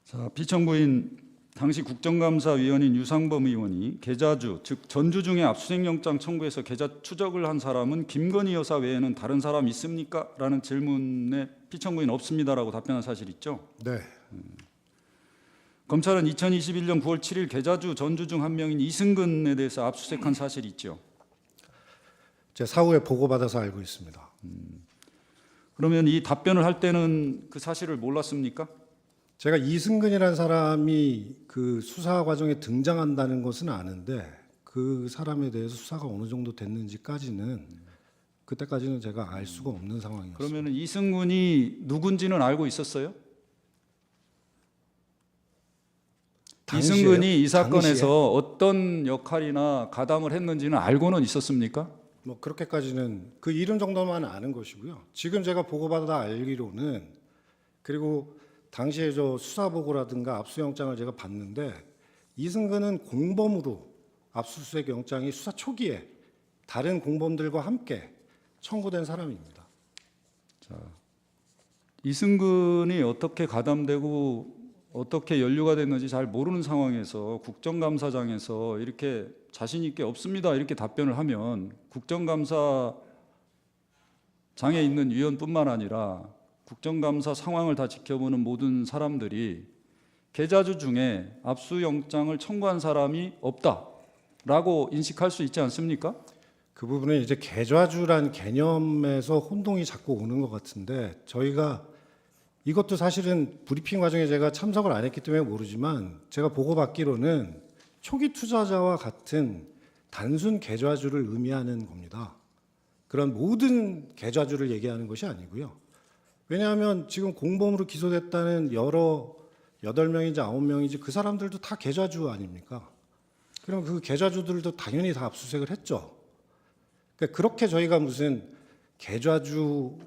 자, 피청구인 당시 국정감사위원인 유상범 의원이 계좌주, 즉 전주 중에 압수수색영장 청구해서 계좌 추적을 한 사람은 김건희 여사 외에는 다른 사람 있습니까? 라는 질문에 피청구인 없습니다라고 답변한 사실 있죠. 네. 검찰은 2021년 9월 7일 계좌주 전주 중 한 명인 이승근에 대해서 압수수색한 사실이 있죠. 제 사후에 보고받아서 알고 있습니다. 그러면 이 답변을 할 때는 그 사실을 몰랐습니까? 제가 이승근이라는 사람이 그 수사 과정에 등장한다는 것은 아는데 그 사람에 대해서 수사가 어느 정도 됐는지까지는 그때까지는 제가 알 수가 없는 상황이었습니다. 그러면 이승근이 누군지는 알고 있었어요? 당시에요? 이승근이 이 사건에서 당시에? 어떤 역할이나 가담을 했는지는 알고는 있었습니까? 뭐 그렇게까지는 그 이름 정도만 아는 것이고요. 지금 제가 보고받아 알기로는 그리고 당시에 저 수사 보고라든가 압수영장을 제가 봤는데 이승근은 공범으로 압수수색 영장이 수사 초기에 다른 공범들과 함께 청구된 사람입니다. 이승근이 어떻게 가담되고 어떻게 연루가 됐는지 잘 모르는 상황에서 국정감사장에서 이렇게 자신 있게 없습니다 이렇게 답변을 하면 국정감사장에 있는 위원뿐만 아니라 국정감사 상황을 다 지켜보는 모든 사람들이 계좌주 중에 압수영장을 청구한 사람이 없다라고 인식할 수 있지 않습니까? 그 부분은 이제 계좌주란 개념에서 혼동이 자꾸 오는 것 같은데 저희가 이것도 사실은 브리핑 과정에 제가 참석을 안 했기 때문에 모르지만 제가 보고받기로는 초기 투자자와 같은 단순 계좌주를 의미하는 겁니다. 그런 모든 계좌주를 얘기하는 것이 아니고요. 왜냐하면 지금 공범으로 기소됐다는 여러 8명인지 9명인지 그 사람들도 다 계좌주 아닙니까? 그럼 그 계좌주들도 당연히 다 압수수색을 했죠. 그러니까 그렇게 저희가 무슨 계좌주를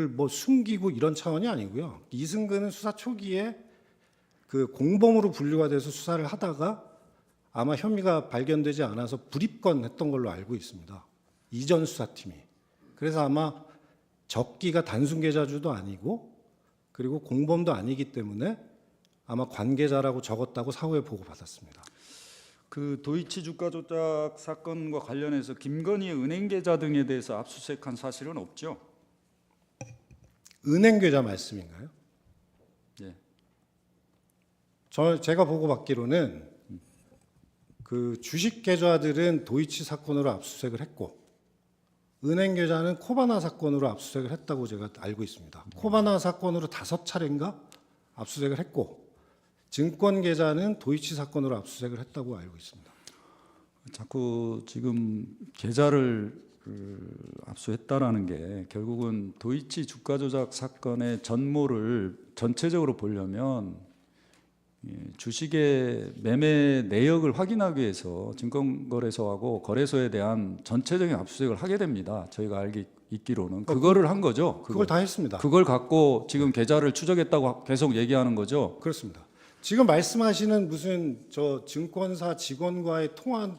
뭐 숨기고 이런 차원이 아니고요. 이승근은 수사 초기에 그 공범으로 분류가 돼서 수사를 하다가 아마 혐의가 발견되지 않아서 불입건 했던 걸로 알고 있습니다. 이전 수사팀이. 그래서 아마 적기가 단순 계좌주도 아니고 그리고 공범도 아니기 때문에 아마 관계자라고 적었다고 사후에 보고받았습니다. 그 도이치 주가 조작 사건과 관련해서 김건희의 은행 계좌 등에 대해서 압수수색한 사실은 없죠. 은행 계좌 말씀인가요? 예. 제가 보고받기로는 그 주식 계좌들은 도이치 사건으로 압수수색을 했고 은행 계좌는 코바나 사건으로 압수수색을 했다고 제가 알고 있습니다. 코바나 사건으로 5차례인가 압수수색을 했고 증권 계좌는 도이치 사건으로 압수수색을 했다고 알고 있습니다. 자꾸 지금 계좌를 압수했다라는 게 결국은 도이치 주가 조작 사건의 전모를 전체적으로 보려면 주식의 매매 내역을 확인하기 위해서 증권거래소하고 거래소에 대한 전체적인 압수수색을 하게 됩니다. 저희가 있기로는 그거를 한 거죠. 그걸 다 했습니다. 그걸 갖고 지금 계좌를 추적했다고 계속 얘기하는 거죠. 그렇습니다. 지금 말씀하시는 무슨 저 증권사 직원과의 통화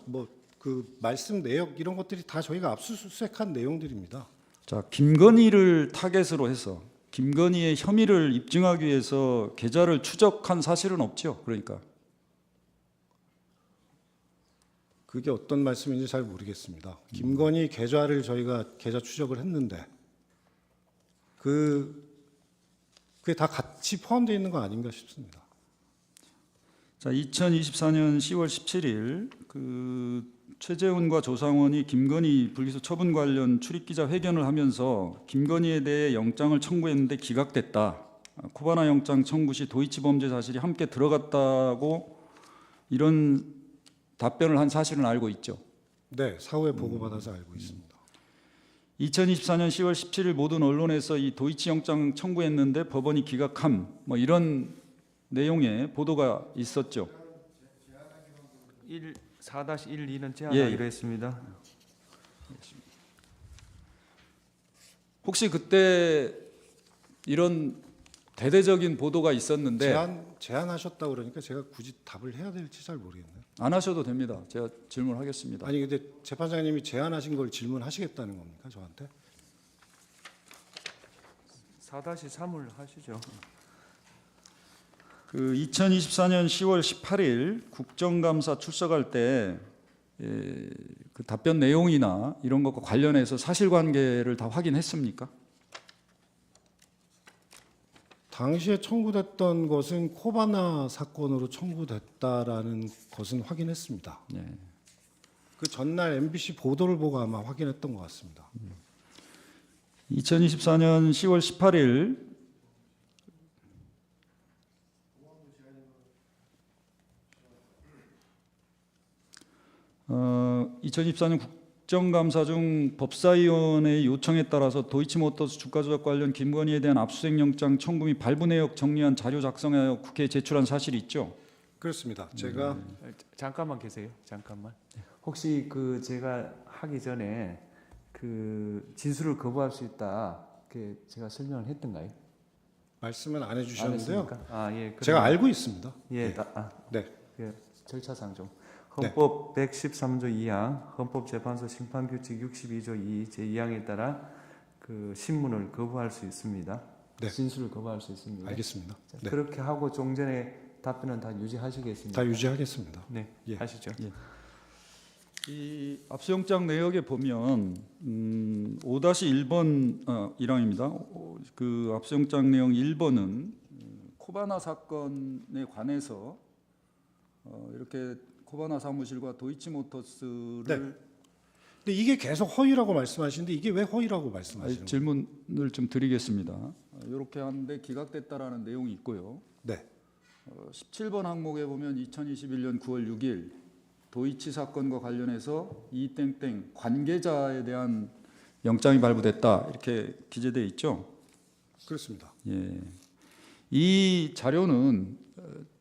그 말씀 내역 이런 것들이 다 저희가 압수수색한 내용들입니다. 자, 김건희를 타겟으로 해서 김건희의 혐의를 입증하기 위해서 계좌를 추적한 사실은 없죠. 그러니까 그게 어떤 말씀인지 잘 모르겠습니다. 김건희 계좌를 저희가 계좌 추적을 했는데 그게 다 같이 포함되어 있는 거 아닌가 싶습니다. 자, 2024년 10월 17일 그 최재훈과 조상원이 김건희 불기소 처분 관련 출입기자 회견을 하면서 김건희에 대해 영장을 청구했는데 기각됐다. 코바나 영장 청구 시 도이치 범죄 사실이 함께 들어갔다고 이런 답변을 한 사실은 알고 있죠. 네, 사후에 보고받아서 알고 있습니다. 2024년 10월 17일 모든 언론에서 이 도이치 영장 청구했는데 법원이 기각함 뭐 이런 내용의 보도가 있었죠. 4-12는 제한하기로 예. 했습니다. 혹시 그때 이런 대대적인 보도가 있었는데 제안하셨다고 그러니까 제가 굳이 답을 해야 될지 잘 모르겠네요. 안 하셔도 됩니다. 제가 질문하겠습니다. 아니 근데 재판장님이 제안하신 걸 질문하시겠다는 겁니까 저한테? 4-3을 하시죠. 그 2024년 10월 18일 국정감사 출석할 때 그 답변 내용이나 이런 것과 관련해서 사실관계를 다 확인했습니까? 당시에 청구됐던 것은 코바나 사건으로 청구됐다라는 것은 확인했습니다. 예. 그 전날 MBC 보도를 보고 아마 확인했던 것 같습니다. 2024년 10월 18일 2024년 국정감사 중 법사위원회의 요청에 따라서 도이치모터스 주가 조작 관련 김건희에 대한 압수수색 영장 청구 및 발부 내역 정리한 자료 작성하여 국회에 제출한 사실이 있죠. 그렇습니다. 제가 잠깐만 계세요. 잠깐만. 혹시 그 제가 하기 전에 그 진술을 거부할 수 있다. 그 제가 설명을 했던가요? 말씀은 안 안 해주셨는데요. 했습니까? 아 예. 제가 알고 있습니다. 예. 네. 네. 그 절차상 좀. 헌법 113조 2항, 헌법재판소 심판규칙 62조 2 제2항에 따라 그 신문을 거부할 수 있습니다. 네. 진술을 거부할 수 있습니다. 알겠습니다. 자, 네. 그렇게 하고 종전에 답변은 다 유지하시겠습니까? 다 유지하겠습니다. 네, 예. 하시죠. 이 압수영장 내역에 보면 5-1번 1항입니다. 그 압수영장 내용 1번은 코바나 사건에 관해서 이렇게 코바나 사무실과 도이치모터스를 근데 이게 계속 허위라고 말씀하시는데 이게 왜 허위라고 말씀하시는 거예요? 질문을 좀 드리겠습니다. 이렇게 하는데 기각됐다라는 내용이 있고요. 네. 17번 항목에 보면 2021년 9월 6일 도이치 사건과 관련해서 이땡땡 관계자에 대한 영장이 발부됐다 이렇게 기재돼 있죠. 그렇습니다. 예. 이 자료는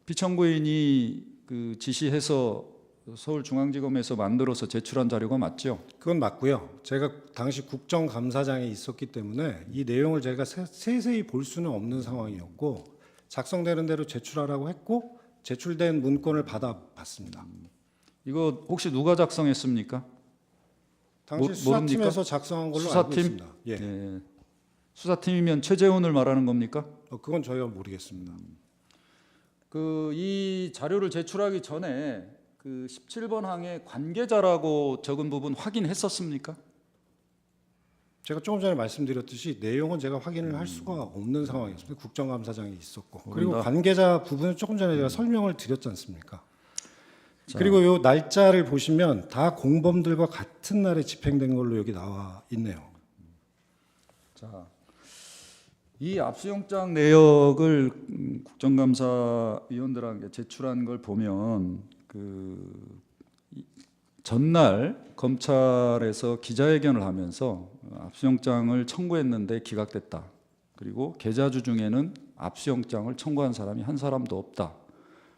피청구인이 그 지시해서 서울중앙지검에서 만들어서 제출한 자료가 맞죠? 그건 맞고요. 제가 당시 국정감사장에 있었기 때문에 이 내용을 제가 세세히 볼 수는 없는 상황이었고 작성되는 대로 제출하라고 했고 제출된 문건을 받아봤습니다. 이거 혹시 누가 작성했습니까? 당시 수사팀에서 작성한 걸로 알고 수사팀? 있습니다. 예. 예. 수사팀이면 최재훈을 말하는 겁니까? 그건 저희가 모르겠습니다. 그 이 자료를 제출하기 전에 그 17번 항에 관계자라고 적은 부분 확인했었습니까? 제가 조금 전에 말씀드렸듯이 내용은 제가 확인을 할 수가 없는 상황이었습니다. 국정감사장에 있었고 그리고 관계자 부분은 조금 전에 제가 설명을 드렸지 않습니까? 자. 그리고 요 날짜를 보시면 다 공범들과 같은 날에 집행된 걸로 여기 나와 있네요. 자, 이 압수영장 내역을 국정감사위원들에게 제출한 걸 보면 전날 검찰에서 기자회견을 하면서 압수영장을 청구했는데 기각됐다. 그리고 계좌주 중에는 압수영장을 청구한 사람이 한 사람도 없다.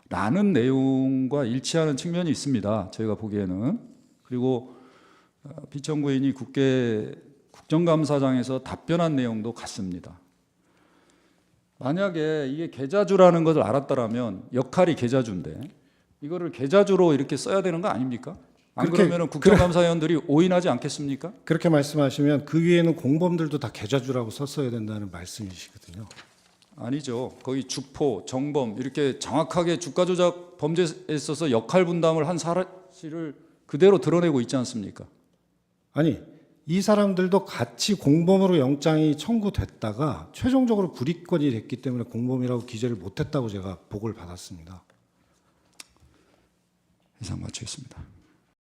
라는 내용과 일치하는 측면이 있습니다. 저희가 보기에는. 그리고 피청구인이 국정감사장에서 답변한 내용도 같습니다. 만약에 이게 계좌주라는 것을 알았더라면 역할이 계좌주인데 이거를 계좌주로 이렇게 써야 되는 거 아닙니까? 안 그러면 국정감사위원들이 오인하지 않겠습니까? 그렇게 말씀하시면 그 위에는 공범들도 다 계좌주라고 썼어야 된다는 말씀이시거든요. 아니죠. 거의 주포, 정범 이렇게 정확하게 주가 조작 범죄에 있어서 역할 분담을 한 사실을 그대로 드러내고 있지 않습니까? 아니 이 사람들도 같이 공범으로 영장이 청구됐다가 최종적으로 불이권이 됐기 때문에 공범이라고 기재를 못했다고 제가 보고를 받았습니다. 이상 마치겠습니다.